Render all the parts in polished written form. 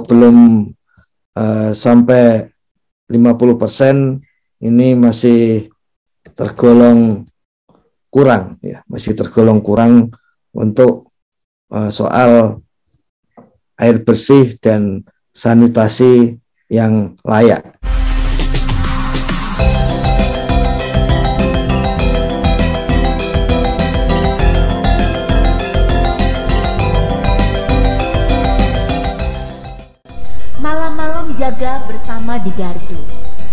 belum sampai 50% ini masih tergolong kurang ya, masih tergolong kurang untuk soal air bersih dan sanitasi yang layak. Malam-malam jaga bersama di gardu,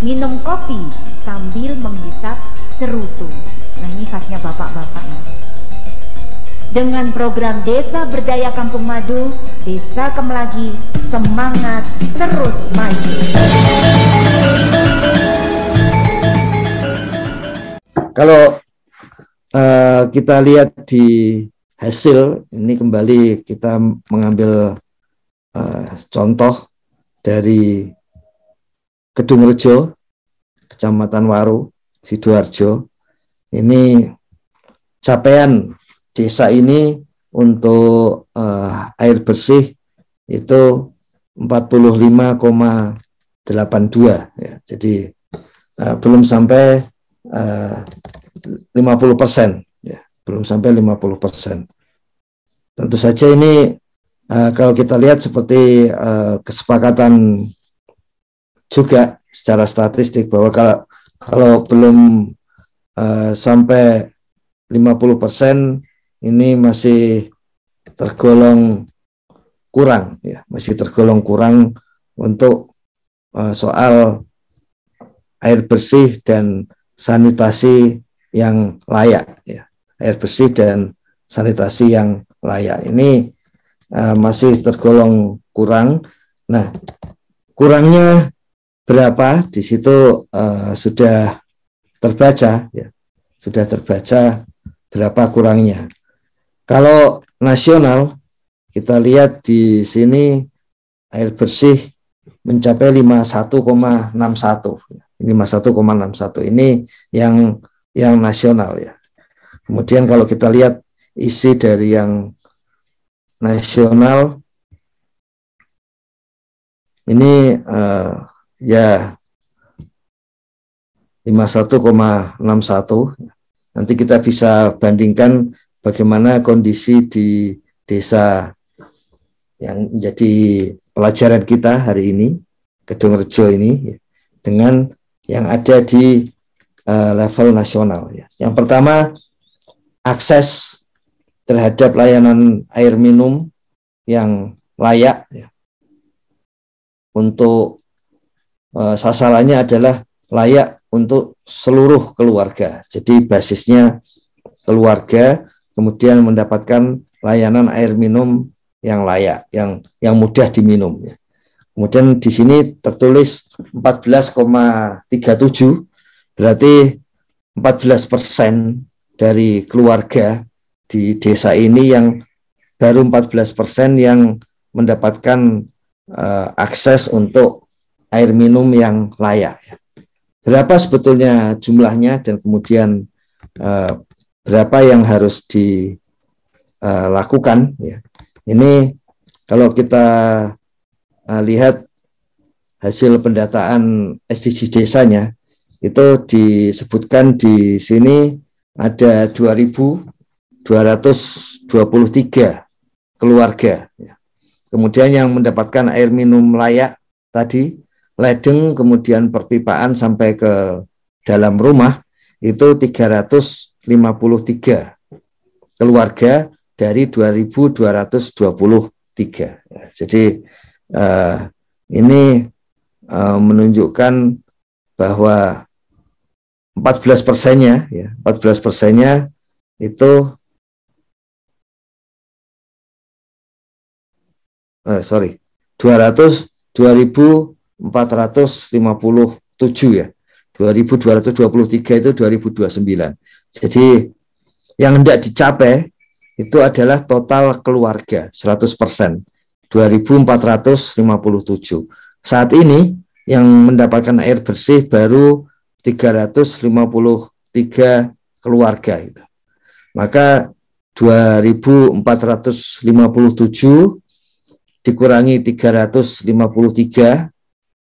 minum kopi sambil menghisap cerutu. Nah, ini khasnya bapak-bapak nih. Dengan program Desa Berdaya Kampung Madu, Desa Kemelagi semangat terus maju. Kalau kita lihat di hasil ini, kembali kita mengambil contoh dari Kedungrejo, Kecamatan Waru, Sidoarjo. Ini capaian desa ini untuk air bersih itu 45,82 ya. Jadi belum sampai 50% ya, belum sampai 50%. Tentu saja ini kalau kita lihat seperti kesepakatan juga secara statistik bahwa kalau belum sampai 50% ini masih tergolong kurang ya, masih tergolong kurang untuk soal air bersih dan sanitasi yang layak ya. Air bersih dan sanitasi yang layak ini masih tergolong kurang. Nah, kurangnya berapa di situ sudah terbaca ya, sudah terbaca berapa kurangnya. Kalau nasional kita lihat di sini air bersih mencapai 51,61. 51,61 ini yang nasional ya. Kemudian kalau kita lihat isi dari yang nasional ini ya 51,61. Nanti kita bisa bandingkan bagaimana kondisi di desa yang menjadi pelajaran kita hari ini, Kedungrejo ini, dengan yang ada di level nasional. Yang pertama, akses terhadap layanan air minum yang layak ya. Untuk sasarannya adalah layak untuk seluruh keluarga. Jadi basisnya keluarga, kemudian mendapatkan layanan air minum yang layak, yang mudah diminum ya. Kemudian di sini tertulis 14,37, berarti 14% dari keluarga di desa ini yang baru 14% yang mendapatkan akses untuk air minum yang layak. Berapa sebetulnya jumlahnya dan kemudian berapa yang harus dilakukan ya. Ini kalau kita lihat hasil pendataan SDGs desanya, itu disebutkan di sini ada 2.223 keluarga. Kemudian yang mendapatkan air minum layak tadi, ledeng, kemudian perpipaan sampai ke dalam rumah, itu 353 keluarga dari 2.223. Jadi ini menunjukkan bahwa 14%-nya ya, 14%-nya itu 2.457 ya. 2.223 itu 2029. Jadi yang hendak dicapai itu adalah total keluarga 100%, 2.457. Saat ini yang mendapatkan air bersih baru 353 keluarga itu. Maka 2.457 dikurangi 353,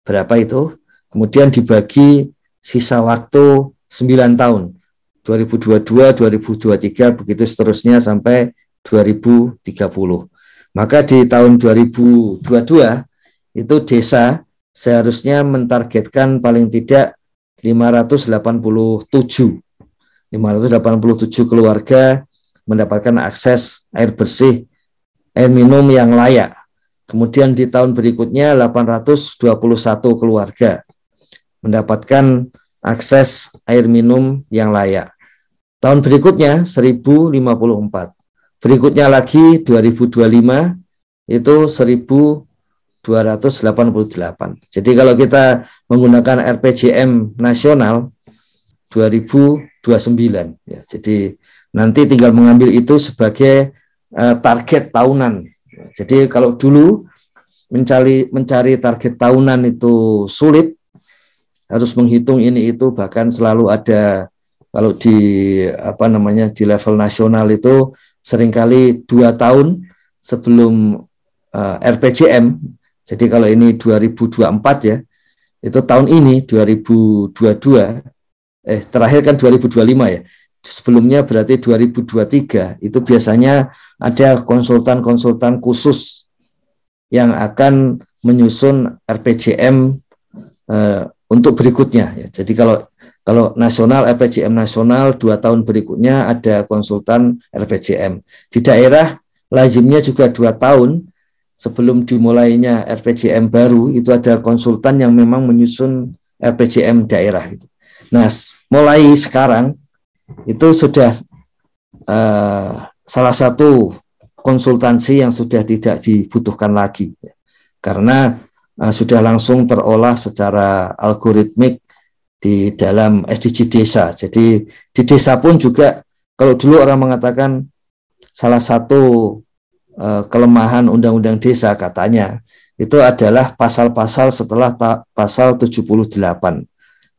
berapa itu? Kemudian dibagi sisa waktu 9 tahun, 2022, 2023, begitu seterusnya sampai 2030. Maka di tahun 2022 itu desa seharusnya mentargetkan paling tidak 587 keluarga mendapatkan akses air bersih, air minum yang layak. Kemudian di tahun berikutnya 821 keluarga mendapatkan akses air minum yang layak. Tahun berikutnya 1054. Berikutnya lagi 2025 itu 1288. Jadi kalau kita menggunakan RPJM nasional 2029 ya. Jadi nanti tinggal mengambil itu sebagai target tahunan. Jadi kalau dulu mencari target tahunan itu sulit, harus menghitung ini itu, bahkan selalu ada kalau di di level nasional itu seringkali 2 tahun sebelum RPJM. Jadi kalau ini 2024 ya, itu tahun ini 2022, terakhir kan 2025 ya. Sebelumnya berarti 2023, itu biasanya ada konsultan-konsultan khusus yang akan menyusun RPJM untuk berikutnya ya. Jadi kalau nasional, RPJM nasional 2 tahun berikutnya ada konsultan RPJM. Di daerah lazimnya juga 2 tahun sebelum dimulainya RPJM baru, itu ada konsultan yang memang menyusun RPJM daerah gitu. Nah, mulai sekarang itu sudah salah satu konsultansi yang sudah tidak dibutuhkan lagi ya. Karena sudah langsung terolah secara algoritmik di dalam SDG desa. Jadi di desa pun juga, kalau dulu orang mengatakan salah satu kelemahan undang-undang desa katanya itu adalah pasal-pasal setelah pasal 78.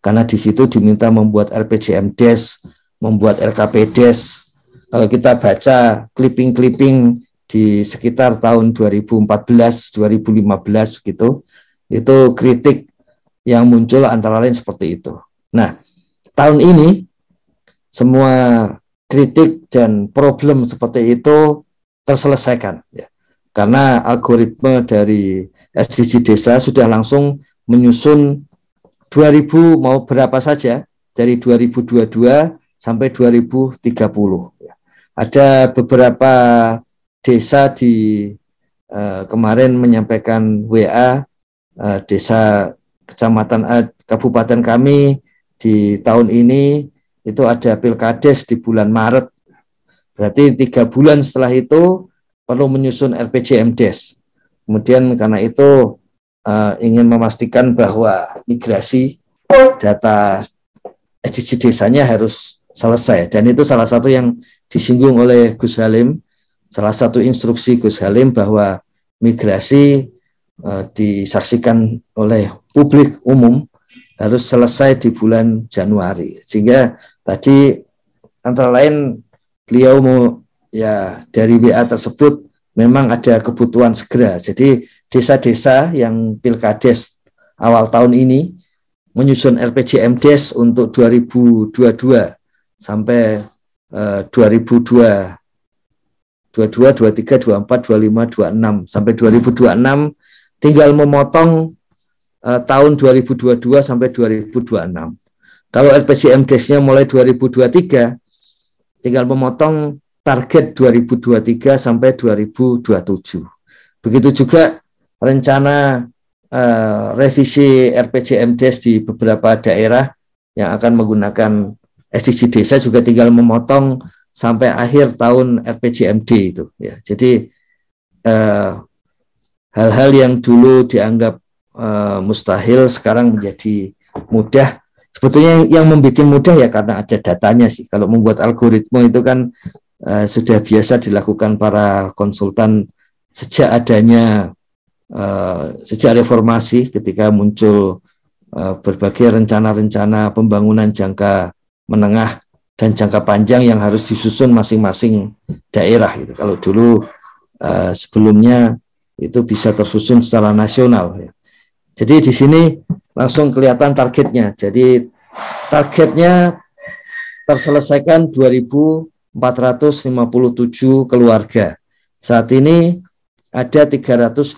Karena di situ diminta membuat RPJM Des, membuat RKP Des. Kalau kita baca clipping-clipping di sekitar tahun 2014, 2015 begitu, itu kritik yang muncul antara lain seperti itu. Nah, tahun ini semua kritik dan problem seperti itu terselesaikan ya. Karena algoritma dari SDG desa sudah langsung menyusun 2000 mau berapa saja dari 2022 sampai 2030 ya. Ada beberapa desa di kemarin menyampaikan WA desa kecamatan kabupaten kami di tahun ini itu ada pilkades di bulan Maret. Berarti 3 bulan setelah itu perlu menyusun RPJM Des. Kemudian karena itu ingin memastikan bahwa migrasi data SDG desanya harus selesai. Dan itu salah satu yang disinggung oleh Gus Halim, salah satu instruksi Gus Halim bahwa migrasi disaksikan oleh publik umum harus selesai di bulan Januari. Sehingga tadi antara lain beliau ya dari WA tersebut memang ada kebutuhan segera. Jadi desa-desa yang pilkades awal tahun ini menyusun RPJM Des untuk 2022 sampai 2022, 23, 24, 25, 26 sampai 2026, tinggal memotong tahun 2022 sampai 2026. Kalau RPJM Des-nya mulai 2023, tinggal memotong target 2023 sampai 2027. Begitu juga rencana revisi RPJM Des di beberapa daerah yang akan menggunakan SDG desa juga tinggal memotong sampai akhir tahun RPJMD itu ya. Jadi hal-hal yang dulu dianggap mustahil sekarang menjadi mudah. Sebetulnya yang membuat mudah ya karena ada datanya sih. Kalau membuat algoritma itu kan sudah biasa dilakukan para konsultan sejak adanya sejak reformasi, ketika muncul berbagai rencana-rencana pembangunan jangka menengah dan jangka panjang yang harus disusun masing-masing daerah gitu. Kalau dulu sebelumnya itu bisa tersusun secara nasional ya. Jadi di sini langsung kelihatan targetnya. Jadi targetnya terselesaikan 2.457 keluarga. Saat ini ada 353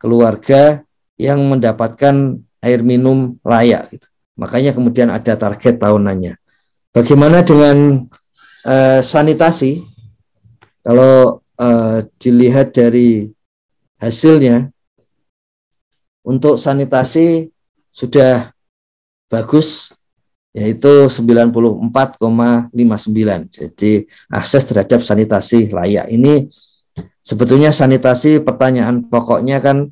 keluarga yang mendapatkan air minum layak gitu. Makanya kemudian ada target tahunannya. Bagaimana dengan sanitasi? Kalau dilihat dari hasilnya, untuk sanitasi sudah bagus, yaitu 94,59. Jadi akses terhadap sanitasi layak. Ini sebetulnya sanitasi, pertanyaan pokoknya kan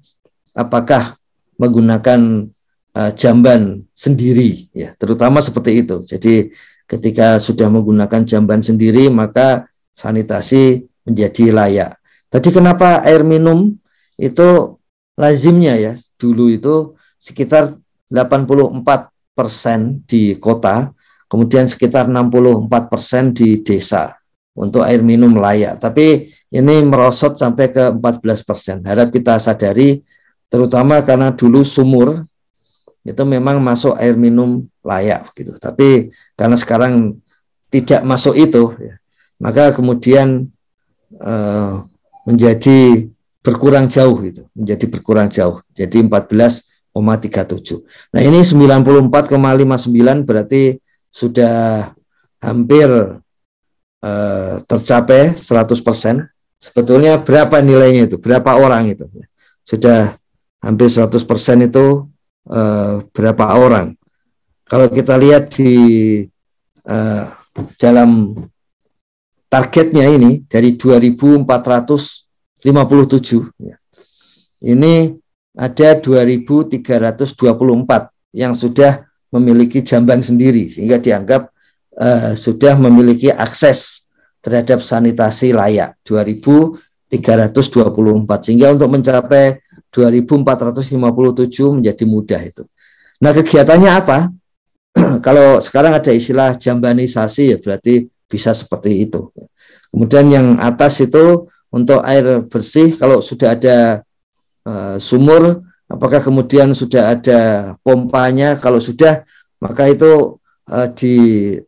apakah menggunakan jamban sendiri ya, terutama seperti itu. Jadi ketika sudah menggunakan jamban sendiri maka sanitasi menjadi layak. Tadi kenapa air minum itu lazimnya ya dulu itu sekitar 84% di kota, kemudian sekitar 64% di desa untuk air minum layak. Tapi ini merosot sampai ke 14%. Harap kita sadari, terutama karena dulu sumur itu memang masuk air minum layak gitu. Tapi karena sekarang tidak masuk itu, ya, maka kemudian menjadi berkurang jauh gitu, menjadi berkurang jauh. Jadi 14,37. Nah, ini 94,59 berarti sudah hampir tercapai 100%. Sebetulnya berapa nilainya itu? Berapa orang itu? Sudah hampir 100% itu berapa orang? Kalau kita lihat di dalam targetnya ini dari 2.457 ya. Ini ada 2.324 yang sudah memiliki jamban sendiri sehingga dianggap sudah memiliki akses terhadap sanitasi layak 2.324 sehingga untuk mencapai 2.457 menjadi mudah itu. Nah, kegiatannya apa? Kalau sekarang ada istilah jambanisasi ya berarti bisa seperti itu. Kemudian yang atas itu untuk air bersih, kalau sudah ada sumur, apakah kemudian sudah ada pompanya? Kalau sudah, maka itu di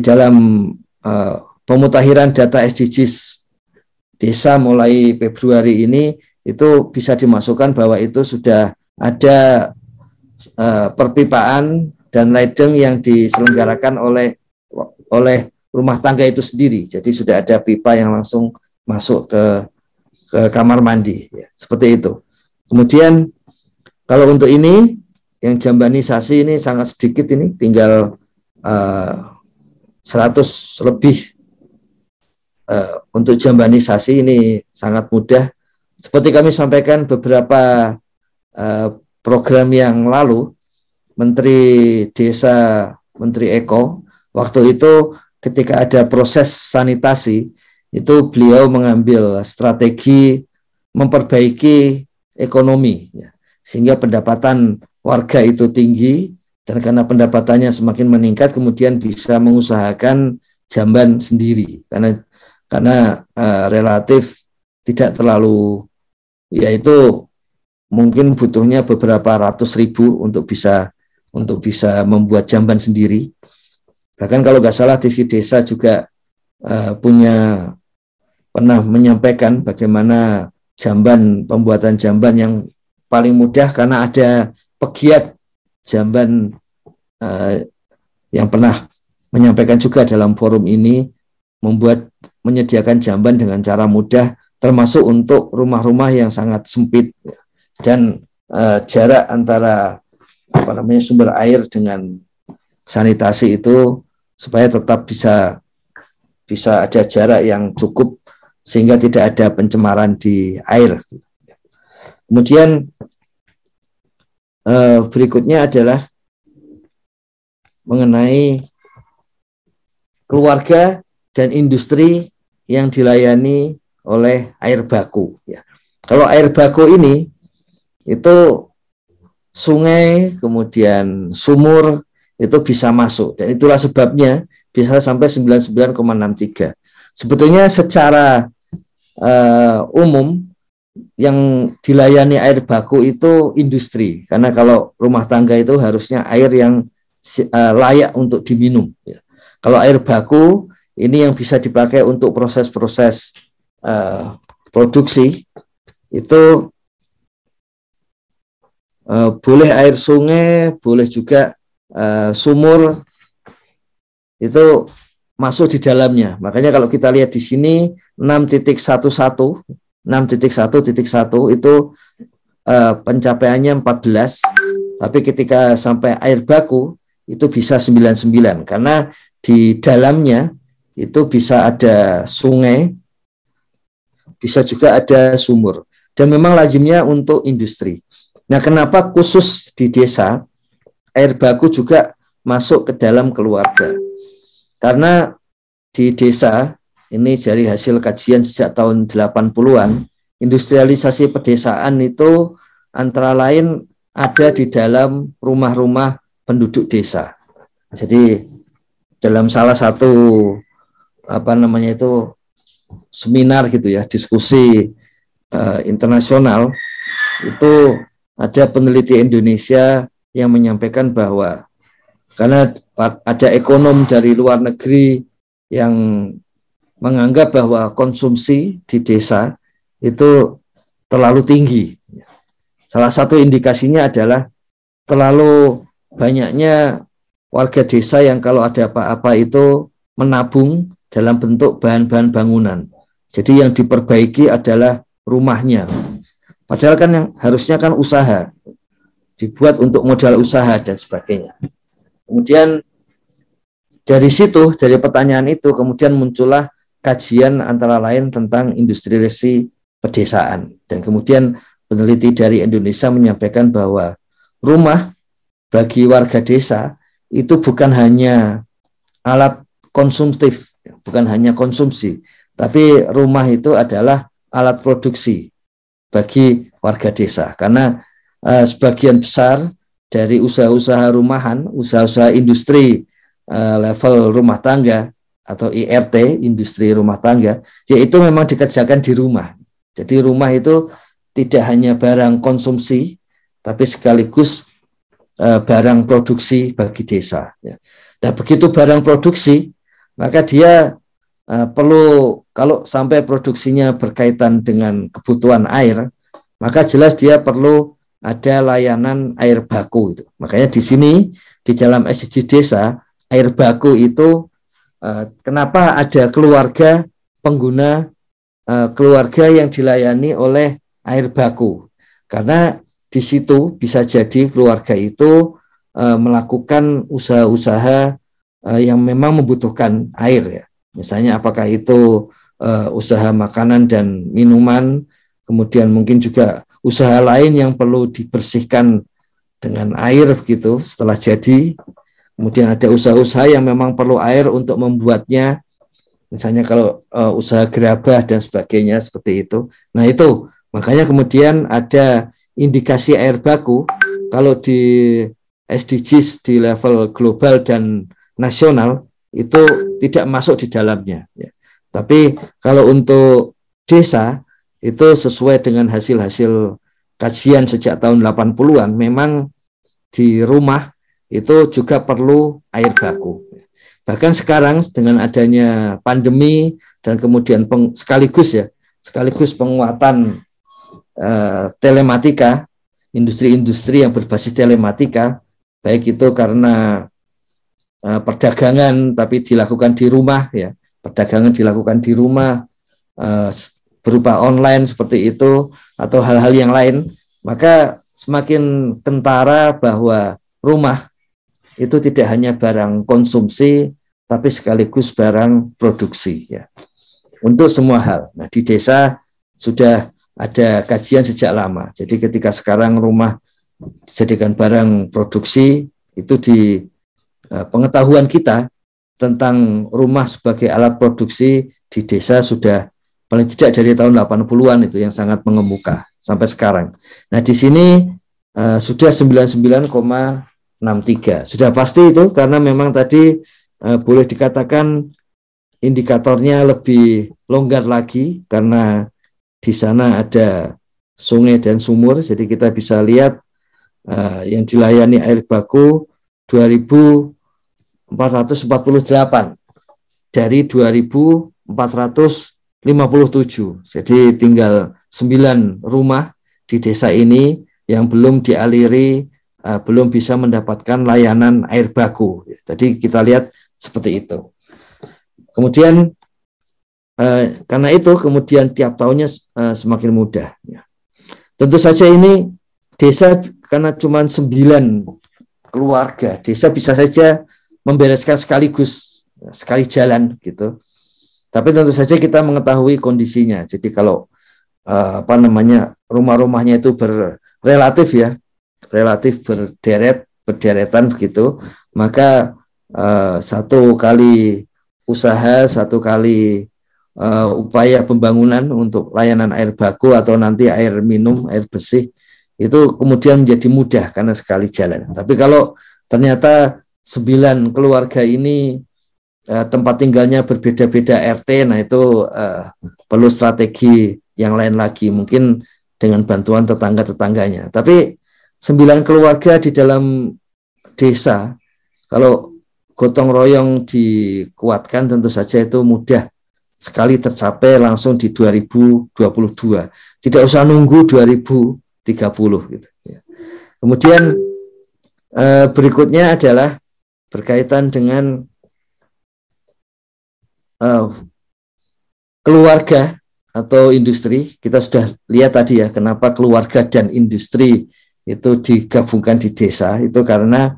dalam pemutakhiran data SDGs desa mulai Februari ini itu bisa dimasukkan bahwa itu sudah ada perpipaan dan ledeng yang diselenggarakan oleh rumah tangga itu sendiri. Jadi sudah ada pipa yang langsung masuk ke kamar mandi ya, seperti itu. Kemudian kalau untuk ini yang jambanisasi ini sangat sedikit, ini tinggal 100 lebih untuk jambanisasi ini sangat mudah. Seperti kami sampaikan beberapa program yang lalu, Menteri Desa, Menteri Eko, waktu itu ketika ada proses sanitasi, itu beliau mengambil strategi memperbaiki ekonomi, ya, sehingga pendapatan warga itu tinggi, dan karena pendapatannya semakin meningkat, kemudian bisa mengusahakan jamban sendiri, karena relatif tidak terlalu, yaitu mungkin butuhnya beberapa ratus ribu untuk bisa membuat jamban sendiri. Bahkan kalau nggak salah TV Desa juga pernah menyampaikan bagaimana pembuatan jamban yang paling mudah, karena ada pegiat jamban yang pernah menyampaikan juga dalam forum ini, menyediakan jamban dengan cara mudah, termasuk untuk rumah-rumah yang sangat sempit dan jarak antara sumber air dengan sanitasi itu supaya tetap bisa ada jarak yang cukup sehingga tidak ada pencemaran di air. Kemudian berikutnya adalah mengenai keluarga dan industri yang dilayani oleh air baku. Ya. Kalau air baku ini itu sungai, kemudian sumur itu bisa masuk, dan itulah sebabnya bisa sampai 99,63. Sebetulnya secara umum yang dilayani air baku itu industri, karena kalau rumah tangga itu harusnya air yang layak untuk diminum. Kalau air baku ini yang bisa dipakai untuk proses-proses produksi itu boleh air sungai, boleh juga sumur, itu masuk di dalamnya. Makanya kalau kita lihat di sini 6.11 itu pencapaiannya 14, tapi ketika sampai air baku itu bisa 99, karena di dalamnya itu bisa ada sungai, bisa juga ada sumur, dan memang lazimnya untuk industri. Nah, kenapa khusus di desa air baku juga masuk ke dalam keluarga? Karena di desa ini dari hasil kajian sejak tahun 80-an, industrialisasi pedesaan itu antara lain ada di dalam rumah-rumah penduduk desa. Jadi dalam salah satu seminar gitu ya, diskusi internasional, itu ada peneliti Indonesia yang menyampaikan bahwa karena ada ekonom dari luar negeri yang menganggap bahwa konsumsi di desa itu terlalu tinggi. Salah satu indikasinya adalah terlalu banyaknya warga desa yang kalau ada apa-apa itu menabung dalam bentuk bahan-bahan bangunan. Jadi yang diperbaiki adalah rumahnya. Padahal kan yang harusnya kan usaha, dibuat untuk modal usaha dan sebagainya. Kemudian dari situ, dari pertanyaan itu kemudian muncullah kajian antara lain tentang industrialisasi pedesaan. Dan kemudian peneliti dari Indonesia menyampaikan bahwa rumah bagi warga desa itu bukan hanya alat konsumtif, bukan hanya konsumsi, tapi rumah itu adalah alat produksi bagi warga desa. Karena sebagian besar dari usaha-usaha rumahan, usaha-usaha industri level rumah tangga atau IRT, industri rumah tangga, yaitu memang dikerjakan di rumah. Jadi rumah itu tidak hanya barang konsumsi, tapi sekaligus barang produksi bagi desa. Dan begitu barang produksi, maka dia perlu, kalau sampai produksinya berkaitan dengan kebutuhan air, maka jelas dia perlu ada layanan air baku itu. Makanya di sini di dalam SDG desa air baku itu kenapa ada keluarga pengguna keluarga yang dilayani oleh air baku? Karena di situ bisa jadi keluarga itu melakukan usaha-usaha yang memang membutuhkan air ya. Misalnya apakah itu usaha makanan dan minuman, kemudian mungkin juga usaha lain yang perlu dibersihkan dengan air begitu setelah jadi. Kemudian ada usaha-usaha yang memang perlu air untuk membuatnya, misalnya kalau usaha gerabah dan sebagainya seperti itu. Nah itu, makanya kemudian ada indikasi air baku kalau di SDGs di level global dan nasional itu tidak masuk di dalamnya. Ya. Tapi kalau untuk desa itu sesuai dengan hasil-hasil kajian sejak tahun 80-an, memang di rumah itu juga perlu air baku. Bahkan sekarang dengan adanya pandemi dan kemudian sekaligus penguatan telematika, industri-industri yang berbasis telematika, baik itu karena perdagangan tapi dilakukan di rumah ya, perdagangan dilakukan di rumah berupa online seperti itu atau hal-hal yang lain, maka semakin kentara bahwa rumah itu tidak hanya barang konsumsi, tapi sekaligus barang produksi ya, untuk semua hal. Nah di desa sudah ada kajian sejak lama. Jadi ketika sekarang rumah dijadikan barang produksi, itu di pengetahuan kita tentang rumah sebagai alat produksi di desa sudah paling tidak dari tahun 80-an itu yang sangat mengemuka sampai sekarang. Nah di sini sudah 99,63. Sudah pasti itu karena memang tadi boleh dikatakan indikatornya lebih longgar lagi karena di sana ada sungai dan sumur, jadi kita bisa lihat yang dilayani air baku 2.448 dari 2.457. Jadi tinggal 9 rumah di desa ini yang belum dialiri, belum bisa mendapatkan layanan air baku. Jadi kita lihat seperti itu. Kemudian karena itu kemudian tiap tahunnya semakin mudah. Tentu saja ini desa karena cuma 9 keluarga, desa bisa saja membereskan sekaligus sekali jalan gitu. Tapi tentu saja kita mengetahui kondisinya. Jadi kalau rumah-rumahnya itu relatif berderetan begitu, maka satu kali usaha, satu kali upaya pembangunan untuk layanan air baku atau nanti air minum, air bersih, itu kemudian menjadi mudah karena sekali jalan. Tapi kalau ternyata 9 keluarga ini tempat tinggalnya berbeda-beda RT, nah itu perlu strategi yang lain lagi, mungkin dengan bantuan tetangga-tetangganya. Tapi 9 keluarga di dalam desa, kalau gotong royong dikuatkan tentu saja itu mudah sekali tercapai langsung di 2022. Tidak usah nunggu 2030 gitu. Kemudian berikutnya adalah berkaitan dengan keluarga atau industri. Kita sudah lihat tadi ya, kenapa keluarga dan industri itu digabungkan di desa, itu karena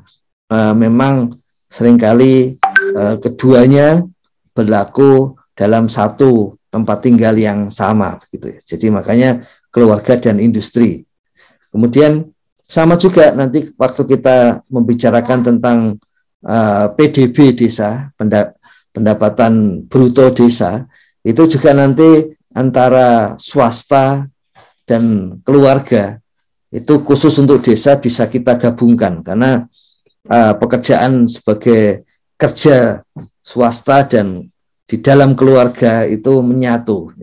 memang seringkali keduanya berlaku dalam satu tempat tinggal yang sama gitu ya. Jadi makanya keluarga dan industri. Kemudian sama juga nanti waktu kita membicarakan tentang PDB desa, pendapatan bruto desa, itu juga nanti antara swasta dan keluarga itu khusus untuk desa bisa kita gabungkan, karena pekerjaan sebagai kerja swasta dan di dalam keluarga itu menyatu.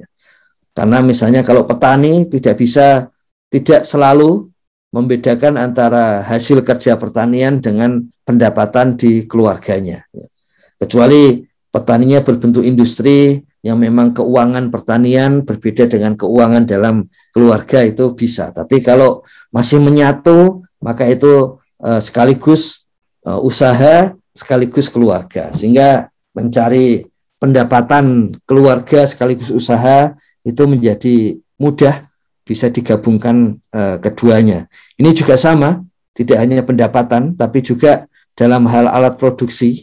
Karena misalnya kalau petani tidak selalu membedakan antara hasil kerja pertanian dengan pendapatan di keluarganya. Kecuali petaninya berbentuk industri yang memang keuangan pertanian berbeda dengan keuangan dalam keluarga, itu bisa. Tapi kalau masih menyatu, maka itu sekaligus usaha sekaligus keluarga, sehingga mencari pendapatan keluarga sekaligus usaha itu menjadi mudah, bisa digabungkan keduanya. Ini juga sama, tidak hanya pendapatan tapi juga dalam hal alat produksi,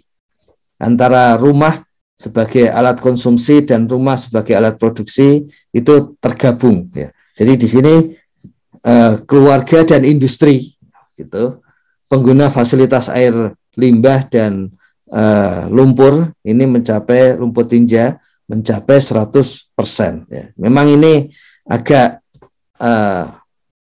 antara rumah sebagai alat konsumsi dan rumah sebagai alat produksi itu tergabung ya. Jadi di sini keluarga dan industri gitu, pengguna fasilitas air limbah dan lumpur ini rumput tinja mencapai 100% ya. Memang ini agak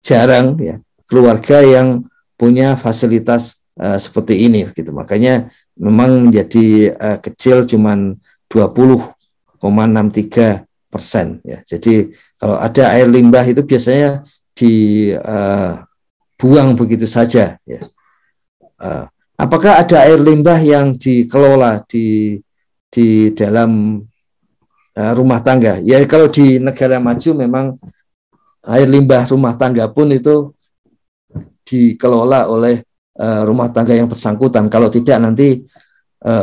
jarang ya keluarga yang punya fasilitas seperti ini gitu. Makanya memang menjadi kecil, cuman 20,63% ya. Jadi kalau ada air limbah itu biasanya dibuang begitu saja ya. Apakah ada air limbah yang dikelola di dalam rumah tangga? Ya kalau di negara maju memang air limbah rumah tangga pun itu dikelola oleh rumah tangga yang bersangkutan. Kalau tidak nanti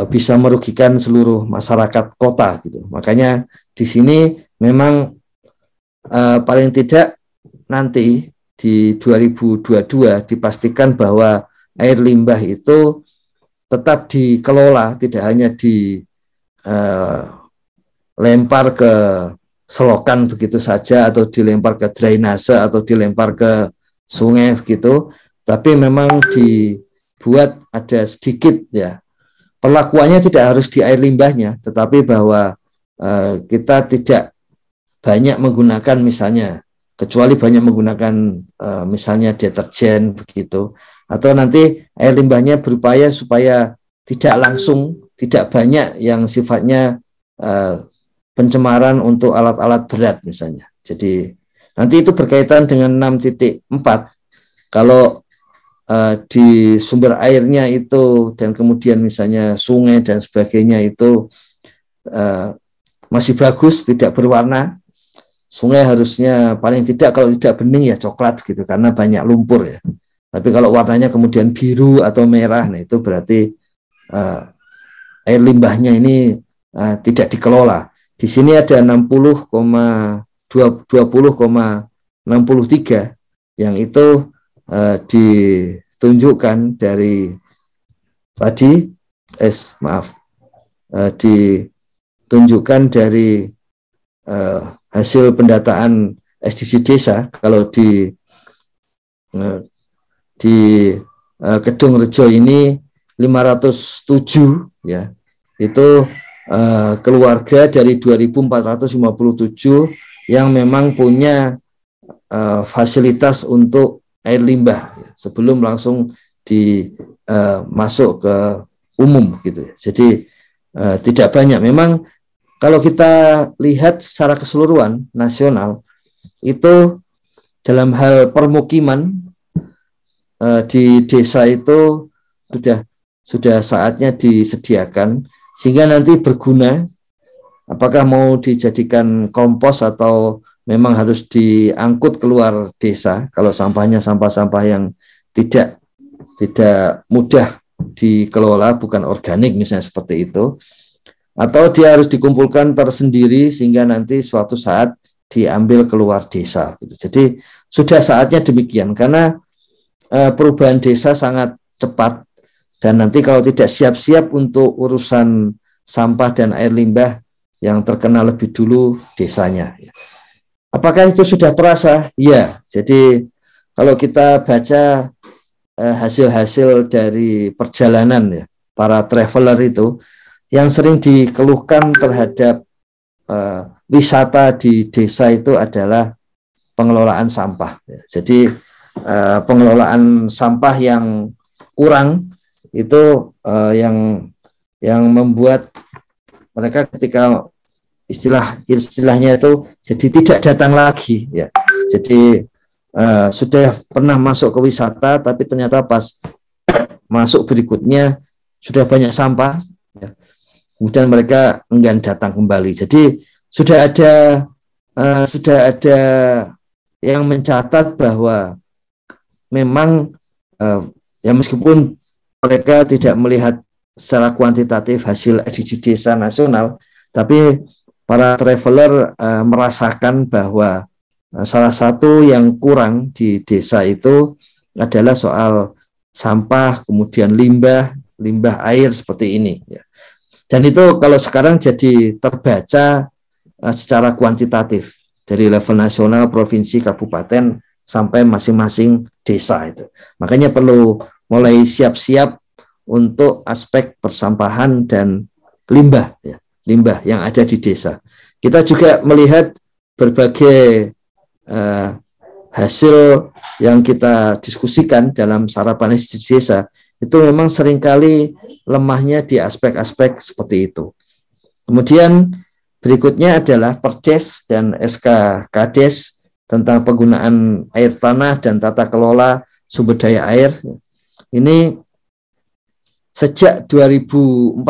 bisa merugikan seluruh masyarakat kota gitu. Makanya di sini memang paling tidak nanti di 2022 dipastikan bahwa air limbah itu tetap dikelola, tidak hanya dilempar ke selokan begitu saja, atau dilempar ke drainase, atau dilempar ke sungai begitu, tapi memang dibuat ada sedikit ya, perlakuannya tidak harus di air limbahnya, tetapi bahwa kita tidak banyak menggunakan misalnya, kecuali banyak menggunakan misalnya deterjen begitu, atau nanti air limbahnya berupaya supaya tidak banyak yang sifatnya pencemaran untuk alat-alat berat misalnya. Jadi nanti itu berkaitan dengan 6.4. Kalau di sumber airnya itu dan kemudian misalnya sungai dan sebagainya itu masih bagus, tidak berwarna, sungai harusnya paling tidak kalau tidak bening ya coklat gitu karena banyak lumpur ya. Tapi kalau warnanya kemudian biru atau merah, nah itu berarti air limbahnya ini tidak dikelola. Di sini ada 20,63 yang itu ditunjukkan dari tadi, ditunjukkan dari hasil pendataan SDC desa. Kalau di Kedung Rejo ini 507 ya, itu keluarga dari 2.457 yang memang punya fasilitas untuk air limbah ya, sebelum langsung masuk ke umum gitu. Jadi tidak banyak. Memang kalau kita lihat secara keseluruhan nasional itu dalam hal permukiman di desa itu sudah saatnya disediakan sehingga nanti berguna, apakah mau dijadikan kompos atau memang harus diangkut keluar desa kalau sampahnya sampah-sampah yang tidak mudah dikelola, bukan organik misalnya seperti itu, atau dia harus dikumpulkan tersendiri sehingga nanti suatu saat diambil keluar desa gitu. Jadi sudah saatnya demikian karena perubahan desa sangat cepat dan nanti kalau tidak siap-siap untuk urusan sampah dan air limbah yang terkena lebih dulu desanya. Apakah itu sudah terasa? Ya, jadi kalau kita baca hasil-hasil dari perjalanan ya, para traveler itu, yang sering dikeluhkan terhadap wisata di desa itu adalah pengelolaan sampah. Jadi pengelolaan sampah yang kurang itu yang membuat mereka ketika istilahnya itu jadi tidak datang lagi ya. Jadi sudah pernah masuk ke wisata tapi ternyata pas masuk berikutnya sudah banyak sampah ya. Kemudian mereka enggan datang kembali. Jadi sudah ada yang mencatat bahwa memang ya meskipun mereka tidak melihat secara kuantitatif hasil SDG desa nasional, tapi para traveler merasakan bahwa salah satu yang kurang di desa itu adalah soal sampah, kemudian limbah air seperti ini. Ya. Dan itu kalau sekarang jadi terbaca secara kuantitatif dari level nasional, provinsi, kabupaten, sampai masing-masing desa itu. Makanya perlu mulai siap-siap untuk aspek persampahan dan limbah ya. Limbah yang ada di desa. Kita juga melihat berbagai hasil yang kita diskusikan dalam sarapan di desa itu memang seringkali lemahnya di aspek-aspek seperti itu. Kemudian berikutnya adalah Perdes dan SK Kades tentang penggunaan air tanah dan tata kelola sumber daya air. Ini sejak 2014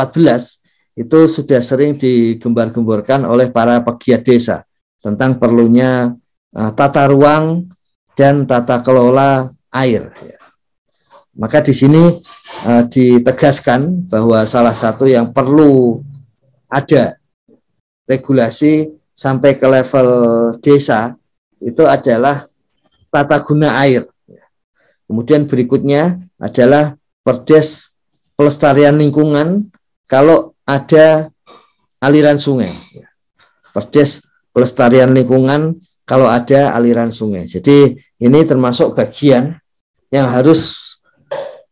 itu sudah sering digembar-gemborkan oleh para pegiat desa tentang perlunya tata ruang dan tata kelola air. Maka di sini ditegaskan bahwa salah satu yang perlu ada regulasi sampai ke level desa itu adalah tata guna air. Kemudian berikutnya adalah Perdes pelestarian lingkungan kalau ada aliran sungai. Perdes pelestarian lingkungan kalau ada aliran sungai. Jadi ini termasuk bagian yang harus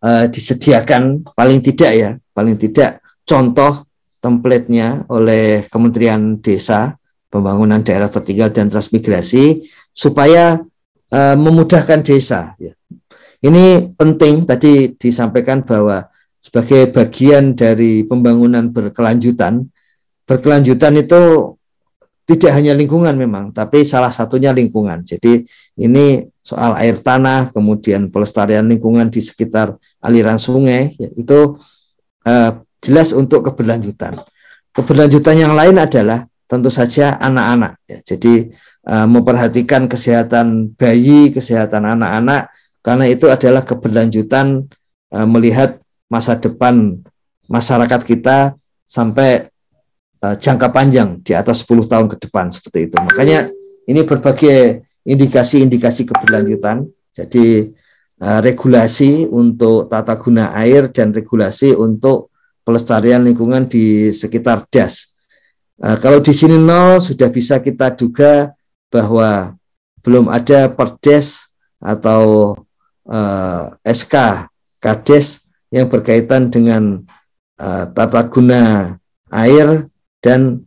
disediakan paling tidak contoh template-nya oleh Kementerian Desa, Pembangunan Daerah Tertinggal dan Transmigrasi supaya memudahkan desa. Ini penting, tadi disampaikan bahwa sebagai bagian dari pembangunan berkelanjutan itu tidak hanya lingkungan memang, tapi salah satunya lingkungan. Jadi ini soal air tanah, kemudian pelestarian lingkungan di sekitar aliran sungai, ya, itu jelas untuk keberlanjutan. Keberlanjutan yang lain adalah tentu saja anak-anak. Ya. Jadi memperhatikan kesehatan bayi, kesehatan anak-anak, karena itu adalah keberlanjutan melihat masa depan masyarakat kita sampai jangka panjang di atas 10 tahun ke depan seperti itu. Makanya ini berbagai indikasi-indikasi keberlanjutan. Jadi regulasi untuk tata guna air dan regulasi untuk pelestarian lingkungan di sekitar DAS. Kalau di sini 0 sudah bisa kita duga bahwa belum ada Perdes atau SK Kades yang berkaitan dengan tata guna air dan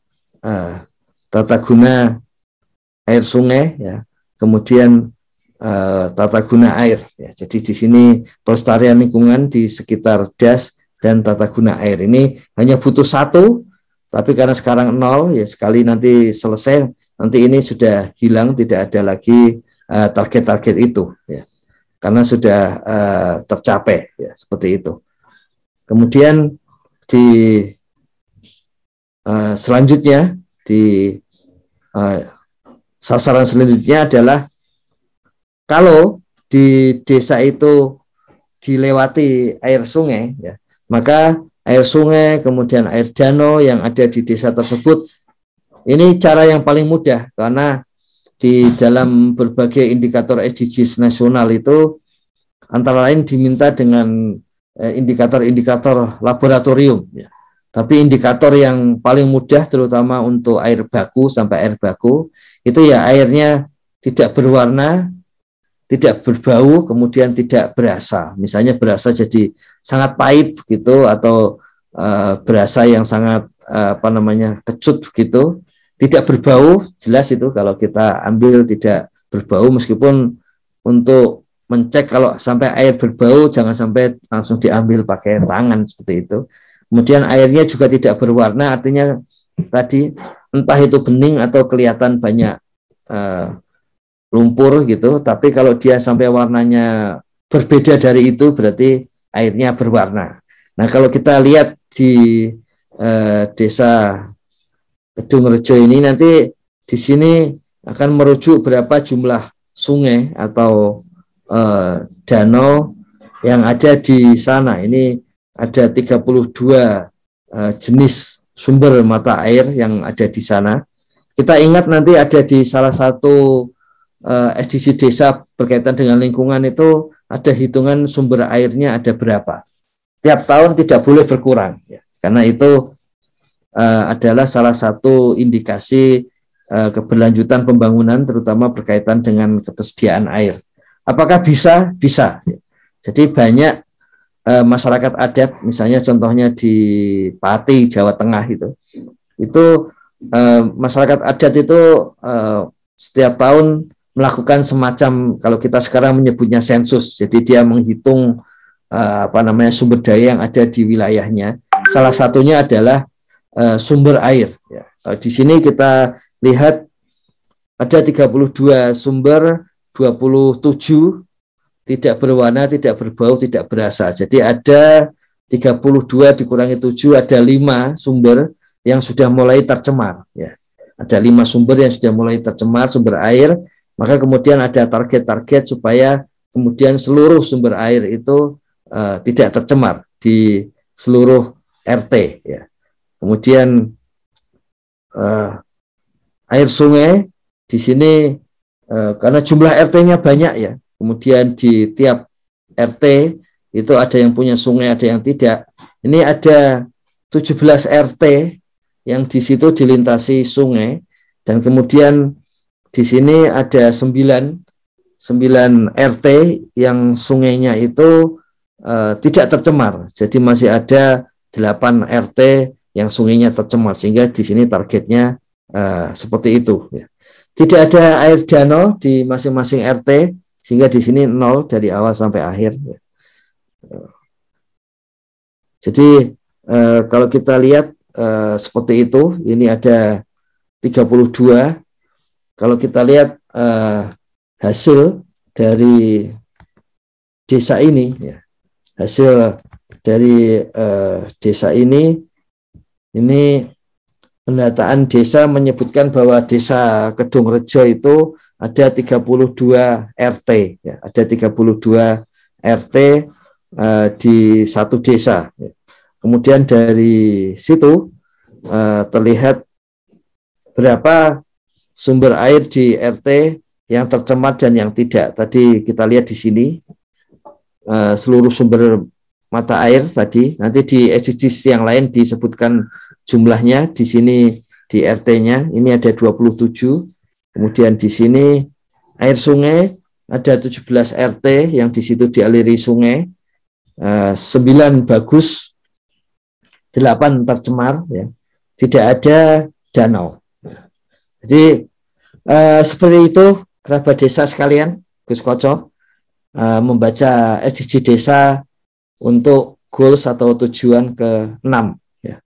tata guna air sungai, ya. Kemudian tata guna air. Ya. Jadi di sini pelestarian lingkungan di sekitar DAS dan tata guna air ini hanya butuh 1, tapi karena sekarang 0, ya sekali nanti selesai, nanti ini sudah hilang, tidak ada lagi target-target itu, ya. Karena sudah tercapai, ya, seperti itu. Kemudian di selanjutnya, di sasaran selanjutnya adalah kalau di desa itu dilewati air sungai, ya, maka air sungai, kemudian air danau yang ada di desa tersebut, ini cara yang paling mudah, karena di dalam berbagai indikator SDGs nasional itu antara lain diminta dengan indikator-indikator laboratorium, ya. Tapi indikator yang paling mudah terutama untuk air baku sampai air baku itu ya airnya tidak berwarna, tidak berbau, kemudian tidak berasa. Misalnya berasa jadi sangat pahit gitu, atau berasa yang sangat kecut gitu. Tidak berbau, jelas itu kalau kita ambil tidak berbau, meskipun untuk mencek kalau sampai air berbau jangan sampai langsung diambil pakai tangan seperti itu. Kemudian airnya juga tidak berwarna, artinya tadi entah itu bening atau kelihatan banyak lumpur gitu, tapi kalau dia sampai warnanya berbeda dari itu berarti airnya berwarna. Nah, kalau kita lihat di desa Kedungrejo ini, nanti di sini akan merujuk berapa jumlah sungai atau danau yang ada di sana. Ini ada 32 jenis sumber mata air yang ada di sana. Kita ingat nanti ada di salah satu SDG desa berkaitan dengan lingkungan itu ada hitungan sumber airnya ada berapa. Tiap tahun tidak boleh berkurang, ya. Karena itu adalah salah satu indikasi keberlanjutan pembangunan, terutama berkaitan dengan ketersediaan air. Apakah bisa? Bisa. Jadi banyak masyarakat adat, misalnya contohnya di Pati, Jawa Tengah itu masyarakat adat itu setiap tahun melakukan semacam, kalau kita sekarang menyebutnya sensus. Jadi dia menghitung sumber daya yang ada di wilayahnya. Salah satunya adalah sumber air, ya. Di sini kita lihat ada 32 sumber, 27 tidak berwarna, tidak berbau, tidak berasa. Jadi ada 32 dikurangi 7, ada 5 sumber yang sudah mulai tercemar, ya. Ada 5 sumber yang sudah mulai tercemar, sumber air. Maka kemudian ada target-target supaya kemudian seluruh sumber air itu tidak tercemar di seluruh RT, ya. Kemudian air sungai di sini karena jumlah RT-nya banyak, ya. Kemudian di tiap RT itu ada yang punya sungai, ada yang tidak. Ini ada 17 RT yang di situ dilintasi sungai, dan kemudian di sini ada 9 RT yang sungainya itu tidak tercemar. Jadi masih ada 8 RT yang sungainya tercemar, sehingga di sini targetnya seperti itu, ya. Tidak ada air danau di masing-masing RT, sehingga di sini 0 dari awal sampai akhir, ya. Jadi kalau kita lihat seperti itu, ini ada 32. Kalau kita lihat hasil dari desa ini, ya, hasil dari desa ini pendataan desa menyebutkan bahwa desa Kedungrejo itu ada 32 RT, ya, ada 32 RT di satu desa. Ya. Kemudian dari situ terlihat berapa sumber air di RT yang tercemar dan yang tidak. Tadi kita lihat di sini seluruh sumber mata air tadi. Nanti di SDGs yang lain disebutkan jumlahnya. Di sini di RT-nya ini ada 27. Kemudian di sini air sungai ada 17 RT yang di situ dialiri sungai. 9 bagus, 8 tercemar, ya. Tidak ada danau. Jadi seperti itu kerabat desa sekalian, Gus Koco, membaca SDG desa untuk goals atau tujuan ke-6.